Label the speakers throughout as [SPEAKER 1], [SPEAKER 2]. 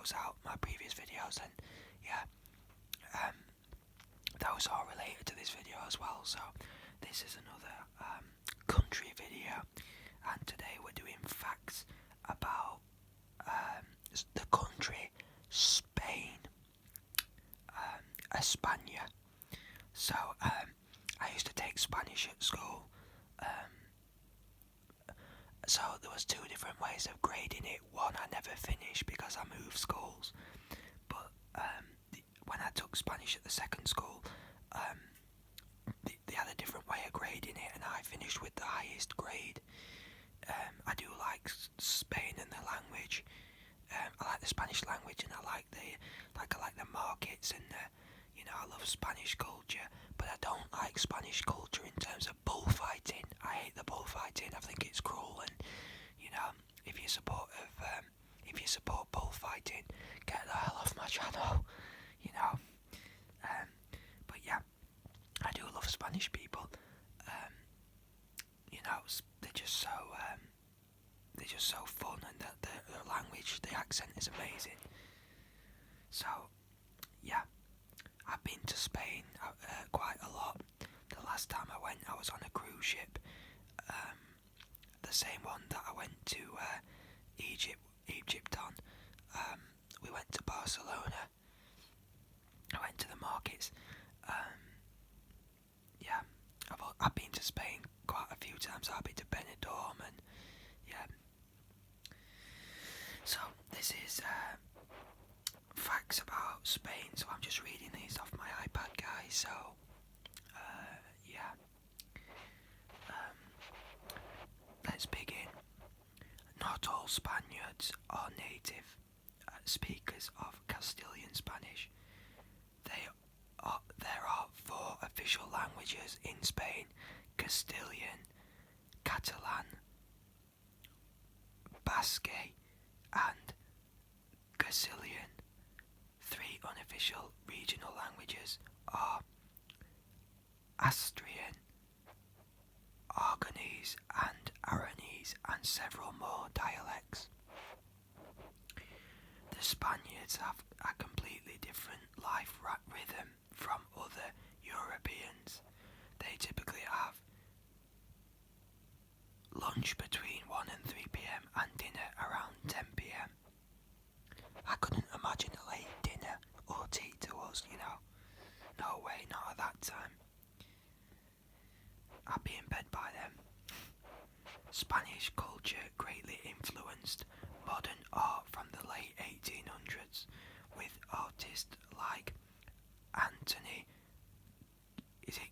[SPEAKER 1] videos out, my previous videos, and yeah, those are related to this video as well. So this is another country video, and today we're doing facts about the country Spain, España. So I used to take Spanish at school. So there was two different ways of grading it. One I never finished because I moved schools, but when I took Spanish at the second school, they had a different way of grading it, and I finished with the highest grade. I do like Spain and the language. I like the Spanish language, and I like the markets, and I love Spanish culture. But I don't like Spanish culture in terms of bullfighting. I hate the bullfighting. I think it's cruel, and if you support bullfighting, get the hell off my channel. But yeah, I do love Spanish people. They're just so fun, and the language, the accent is amazing. So yeah, I've been to Spain quite a lot. The last time I went, I was on a cruise ship, the same one that I went to Egypt on. We went to Barcelona. I went to the markets. Yeah, I've been to Spain quite a few times. I've been to Benidorm, and yeah. So this is facts about Spain. So I'm just reading these off my iPad, guys. So yeah. Let's begin. Not all Spaniards are native speakers of Castilian Spanish. There are 4 official languages in Spain: Castilian, Catalan, Basque, and Castilian. 3 unofficial regional languages are Asturian, Aragonese, and Aranese, and several more dialects. The Spaniards have a completely different life rhythm from other Europeans. They typically have lunch between 1 and 3 p.m. and dinner around 10 p.m. I couldn't imagine a late dinner or tea to us, No way, not at that time. I'd be in bed by then. Spanish culture greatly influenced modern art from the late 1800s, with artists like Anthony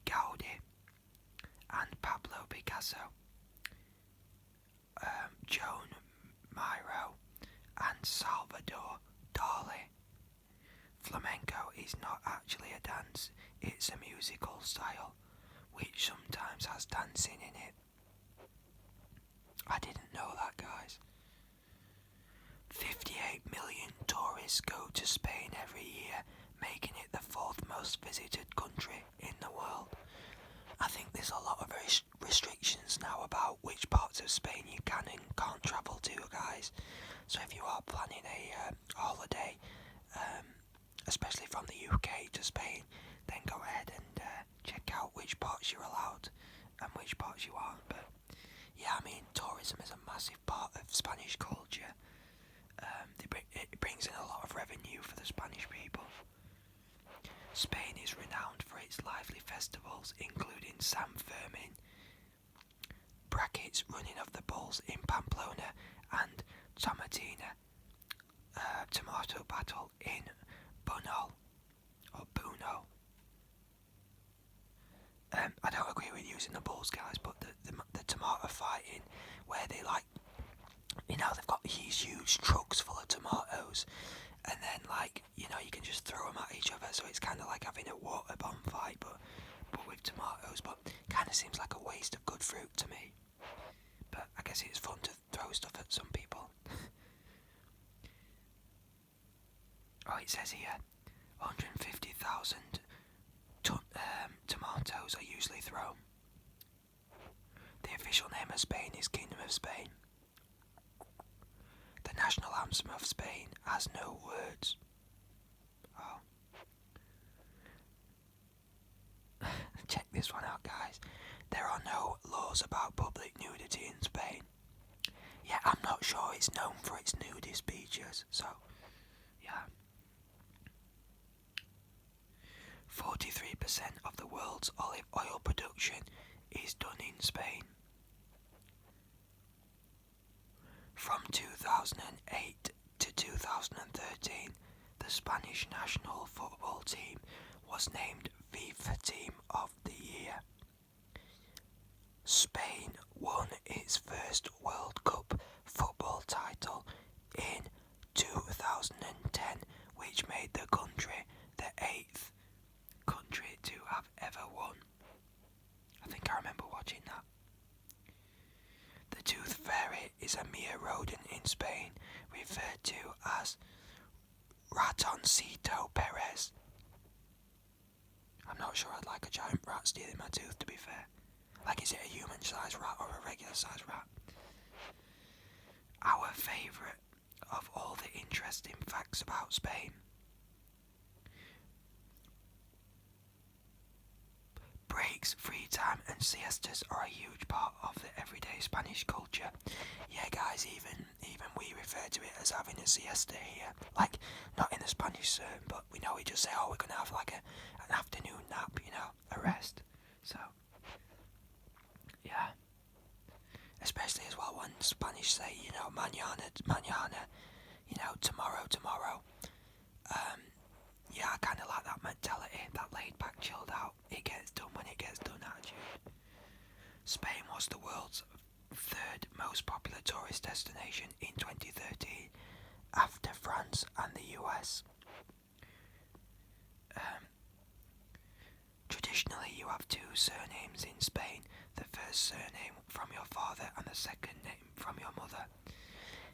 [SPEAKER 1] Gaudi and Pablo Picasso, Joan Miro, and Salvador Dali. Flamenco is not actually a dance, it's a musical style, which sometimes has dancing in it. I didn't know that, guys. 58 million tourists go to Spain every year, making it the 4th most visited country in the world. I think there's a lot of restrictions now about which parts of Spain you can and can't travel to, guys. So if you are planning a holiday, especially from the UK to Spain, then go ahead and check out which parts you're allowed and which parts you aren't. But yeah, I mean, tourism is a massive part of Spanish culture. It brings in a lot of revenue for the Spanish people. Spain is renowned for its lively festivals, including San Fermin, running of the bulls in Pamplona, and Tomatina, tomato battle in Bunol, or Buno. I don't agree with using the bulls, guys, but the tomato fighting, where they they've got these huge trucks full of tomatoes, and then you can just throw them at each other, so it's kind of like having a water bomb fight, but with tomatoes. But kind of seems like a waste of good fruit to me. But I guess it's fun to throw stuff at some people. Oh, it says here, 150,000 tomatoes are usually thrown. The official name of Spain is Kingdom of Spain. The national anthem of Spain has no words. Oh. Check this one out, guys. There are no laws about public nudity in Spain. Yeah, I'm not sure it's known for its nudist beaches, so, yeah. 43% of the world's olive oil production is done in Spain. From 2008 to 2013, the Spanish national football team was named FIFA Team of the Year. Spain won its first World Cup football title in 2010, which made the country the 8th country to have ever won. I think I remember watching that. The tooth fairy is a mere rodent in Spain, referred to as Ratoncito Perez. I'm not sure I'd like a giant rat stealing my tooth, to be fair. Like, is it a human-sized rat or a regular-sized rat? Our favourite of all the interesting facts about Spain. Breaks, free time and siestas are a huge part of the everyday Spanish culture. Yeah, guys, even we refer to it as having a siesta here. Like, not in the Spanish term, but we know we just say, oh, we're going to have like an afternoon nap, you know, a rest. So, yeah. Especially as well when Spanish say, you know, mañana, you know, tomorrow. Yeah, I kind of like that mentality, that laid back, chilled out, it gets done when it gets done attitude. Spain was the world's third most popular tourist destination in 2013, after France and the US. Traditionally, you have two surnames in Spain, the first surname from your father and the second name from your mother.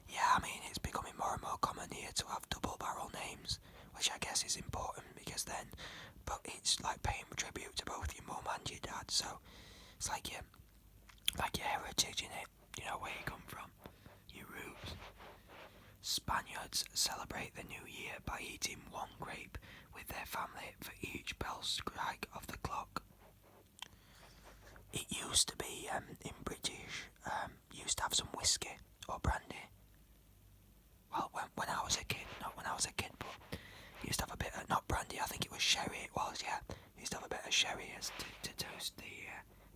[SPEAKER 1] Yeah, I mean, it's becoming more and more common here to have double barrel names, which I guess is important because then, but it's like paying tribute to both your mum and your dad, so it's like your heritage in it, you know, where you come from, your roots. Spaniards celebrate the new year by eating one grape with their family for each bell strike of the clock. It used to be, in British, used to have some whiskey or brandy. Well, when I was a kid, not when I was a kid, but used to have a bit of, not brandy, I think it was sherry it was, yeah. Used to have a bit of sherry as to toast the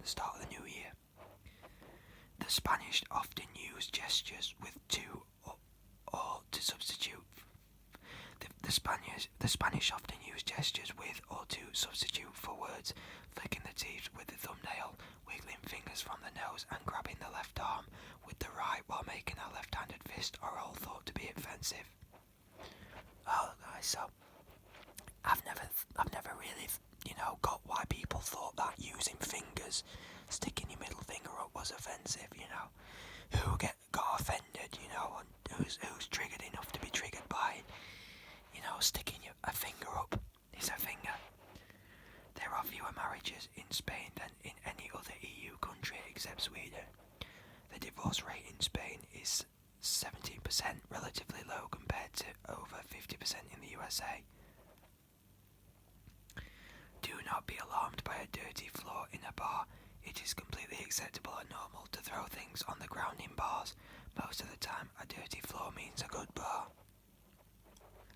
[SPEAKER 1] start of the new year. The Spanish often use gestures with to or to substitute. The Spanish often use gestures with or to substitute for words. Flicking the teeth with the thumbnail, wiggling fingers from the nose, and grabbing the left arm with the right while making a left-handed fist are all thought to be offensive. Oh, guys, so I've never really, you know, got why people thought that using fingers, sticking your middle finger up was offensive. You know, who got offended? You know, and who's triggered enough to be triggered by, you know, sticking a finger up is a finger. There are fewer marriages in Spain than in any other EU country except Sweden. The divorce rate in Spain is 17%, relatively low compared to over 50% in the USA. Do not be alarmed by a dirty floor in a bar. It is completely acceptable and normal to throw things on the ground in bars. Most of the time, a dirty floor means a good bar.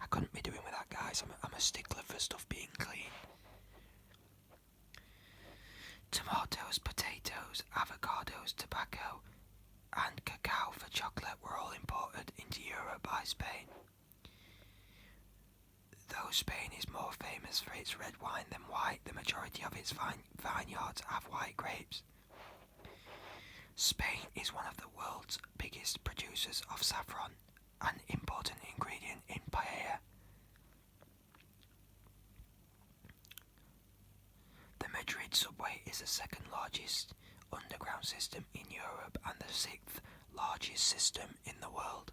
[SPEAKER 1] I couldn't be doing with that, guys. I'm a stickler for stuff being clean. Tomatoes, potatoes, avocados, tobacco, and cacao for chocolate were all imported into Europe by Spain. Though Spain is more famous for its red wine than white, the majority of its vineyards have white grapes. Spain is one of the world's biggest producers of saffron, an important ingredient in paella. The Madrid subway is the second largest underground system in Europe and the sixth largest system in the world.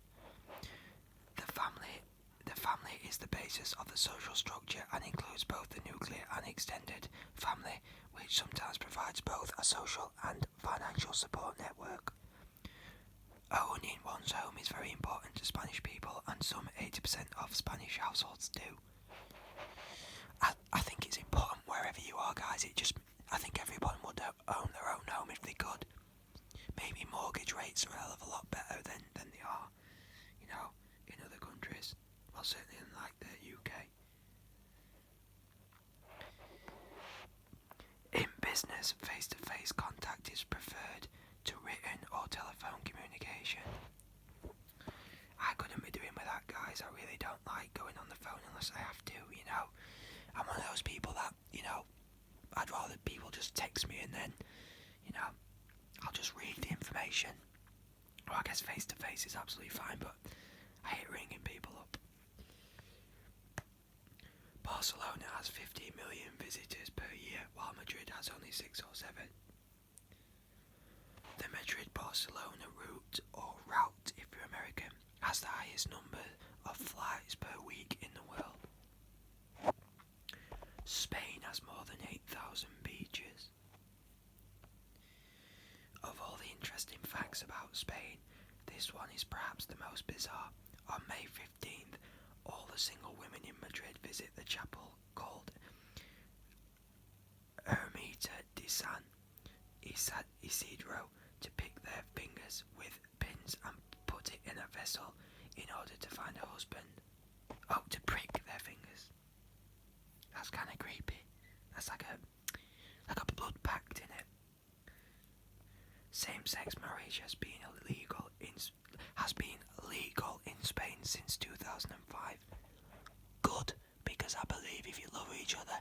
[SPEAKER 1] The family is the basis of the social structure and includes both the nuclear and extended family, which sometimes provides both a social and financial support network. Owning one's home is very important to Spanish of Spanish households do. I think it's important wherever you are, guys. I think everyone would own their own home if they could. Maybe mortgage rates are a hell of a lot better than they are, in other countries. Well, certainly in like the UK. In business, face-to-face contact is preferred to written or telephone communication. I couldn't be doing with that, guys. I really don't like going on the phone unless I have to, I'm one of those people that, I'd rather people just text me and then, I'll just read the information. Well, I guess face-to-face is absolutely fine, but I hate ringing people up. Barcelona has 50 million visitors per year, while Madrid has only 6 or 7. The Madrid-Barcelona route, if you're American, has the highest number of flights per week in the world. Spain has more than 8,000 beaches. Of all the interesting facts about Spain, this one is perhaps the most bizarre. On May 15th, all the single women in Madrid visit the chapel called Ermita de San Isidro to pick their fingers with pins and put it in a vessel in order to find a husband. Oh, to prick their fingers. That's kind of creepy. That's like a blood pact in it. Same-sex marriage has been legal in Spain since 2005. Good, because I believe if you love each other,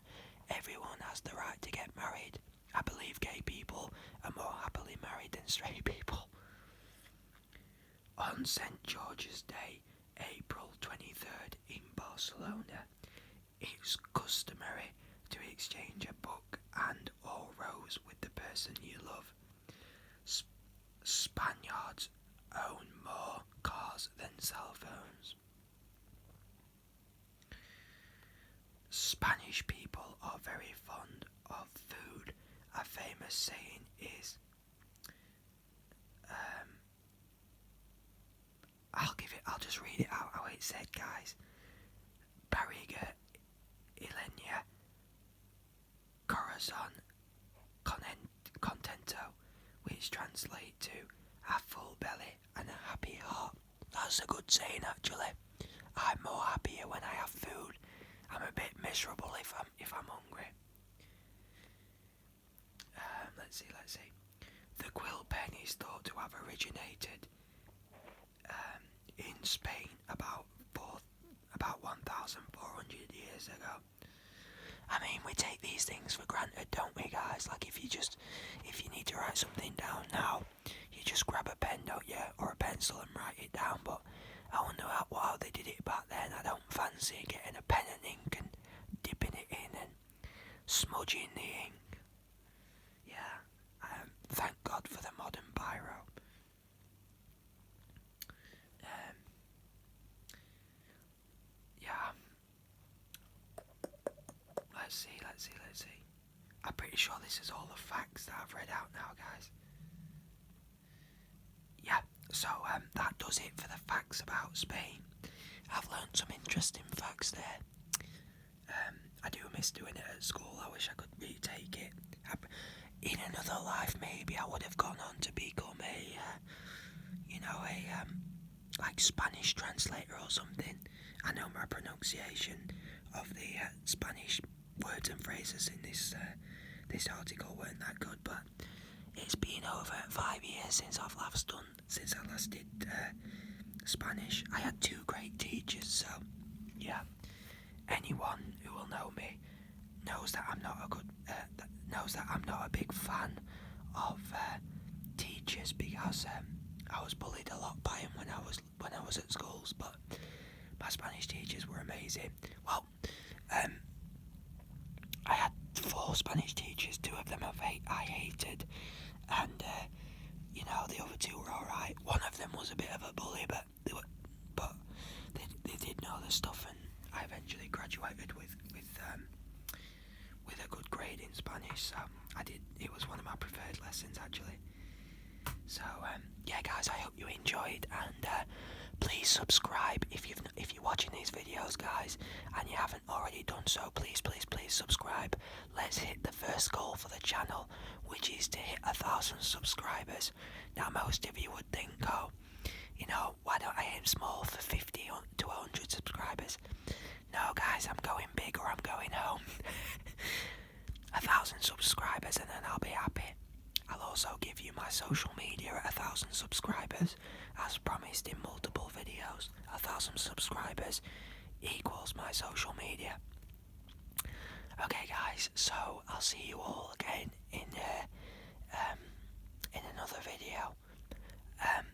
[SPEAKER 1] everyone has the right to get married. I believe gay people are more happily married than straight people. On St. George's Day, April 23rd in Barcelona, it's customary to exchange a book and or rose with the person you love. Spaniards own more cars than cell phones. Spanish people are very fond of food. A famous saying is, I'll just read it out how it said, guys. Barriga, Ilenia, Corazon, Contento, which translate to a full belly and a happy heart. That's a good saying, actually. I'm more happier when I have food. I'm a bit miserable if I'm hungry. Let's see. The quill pen is thought to have originated in Spain about 1,400 years ago. I mean, we take these things for granted, don't we, guys? Like, if you need to write something down now, you just grab a pen, don't you, or a pencil and write it down. But I wonder how they did it back then. I don't fancy getting a pen and ink and dipping it in and smudging the ink. Yeah, thank God for the modern biro. Yeah. Let's see. I'm pretty sure this is all the facts that I've read out now, guys. Yeah, so that does it for the facts about Spain. I've learned some interesting facts there. I do miss doing it at school. I wish I could retake it. In another life, maybe I would have gone on to become a like Spanish translator or something. I know my pronunciation of the Spanish words and phrases in this article weren't that good, but it's been over 5 years since I last did Spanish. I had 2 great teachers, so yeah. Anyone who will know me knows that I'm not a big fan of teachers, because I was bullied a lot by them when I was at schools. But my Spanish teachers were amazing. Well, I had 4 Spanish teachers. 2 of them I hated, and the other 2 were alright. One of them was a bit of a bully, but they did know the stuff, and I eventually graduated with a good grade in Spanish. So I did. It was one of my preferred lessons, actually. So yeah, guys, I hope you enjoyed, and please subscribe if you're watching watching these videos, guys, and you haven't already done so, please, please, please subscribe. Let's hit the first goal for the channel, which is to hit 1,000 subscribers. Now, most of you would think, oh, you know, why don't I aim small for 50 to 100 subscribers? No, guys, I'm going big or I'm going home. 1,000 subscribers and then I'll be happy. I'll also give you my social media at 1,000 subscribers, as promised in multiple videos. 1,000 subscribers equals my social media. Okay, guys, so I'll see you all again in another video.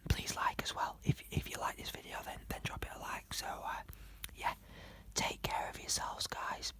[SPEAKER 1] Please like as well. If you like this video, then drop it a like. So yeah, take care of yourselves, guys.